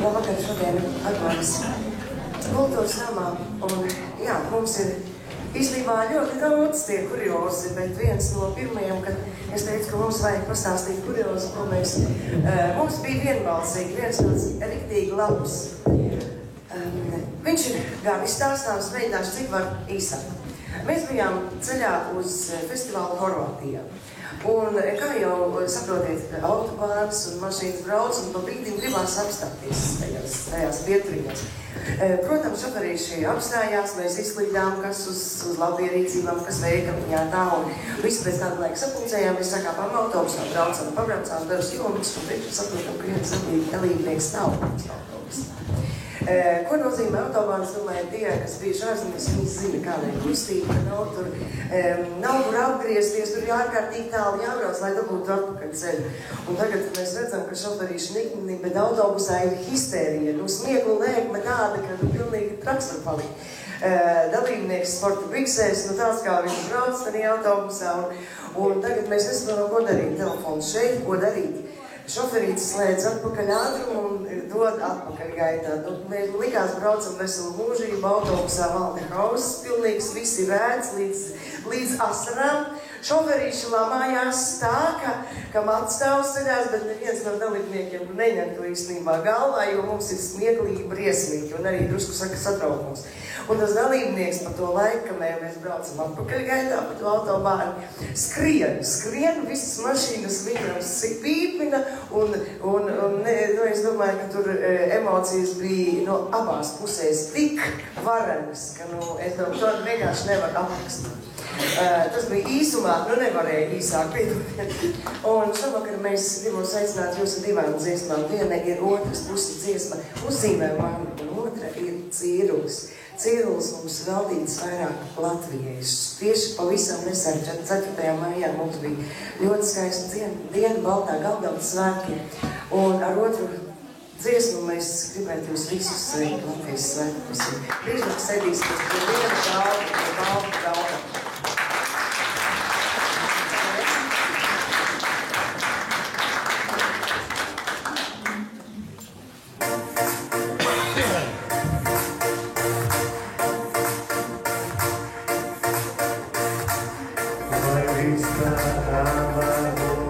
Labvakar, šodien atklājas kultūras namā. Un, jā, mums ir īstenībā ļoti daudz tie kuriozi, bet viens no pirmajiem, kad es teicu, ka mums vajag pastāstīt kuriozi, ko mēs... Mums bija vienbalsīgi, viens tāds riktīgi labs. Viņš ir gan izstāstāms, mēģināšu cik var īsāk. Mēs bijām ceļā uz festivālu Horvātijā. Un, kā jau saprotiet, autobāns un mašīnas brauc, un pa brīdim gribās apstāties tajās vietriņās. Protams, šoferīši apstājās, mēs izklīdām, kas uz labierīcībām, kas veikaliņā tā, un visi pēc tāda laika sapulcējām, mēs sakāpām autobusā, pabraucām dažus kilometrus, un priekšā saprotam, ka viens dalībnieks nav autobusā. Ko nozīmē autobāns? Domāju, tie, kas bijuši ārzemēs, viņi zina, kāda ir kustība, nav kur apgriezties, tur ārkārtīgi tālu jābrauc, lai dabūtu atpakaļ ceļu. Un tagad mēs redzam, ka šoferīši nikni, bet autobusā ir histērija, smieklu lēkme tāda, ka pilnīgi traks var palikt. Dalībnieks sporta biksēs, tāds kā viņš brauc arī autobusā, un tagad mēs nesaprotam, ko darīt. Telefons šeit, ko darīt. Šoferītis slēdz atpakaļ ātrumu un dod atpakaļ gaitā. Mēs likās braucam veselu mūžību, autobusā valda hauss, pilnīgs, visi rēdz līdz asarām. Šoferīši lamājās tā, ka atstāvs ceļās, bet neviens no dalībniekiem neņem to īstenībā galvā, jo mums ir smieklīgi, briesmīgi un arī drusku saka satraukums. Un tas dalībnieks par to laiku, kamēr mēs braucam atpakaļ gaitā pa to autobānu, skrien, visas mašīnas viņam pīpina, un es domāju, ka tur emocijas bija no abās pusēs tik varenas, ka, es domāju, to vienkārši nevar aprakstīt. Tas bija īsumā, nevarēja īsāk piedodiet. Un šovakar mēs gribam aicināt jūs ar divām dziesmām. Viena ir otras puses dziesma uzzīmē mani, un otra ir Cīrulis. Cīrulis mums veltīts vairāk Latvijai. Tieši pavisam nesen 4. maijā mums bija ļoti skaista diena Baltā Galdama svētki. Un ar otru dziesmu mēs gribētu jūs visus sveikt Latvijas svētkos. Brīžāk sēdīsimies pie viena galda, pie Balta Galdama. Vai vista a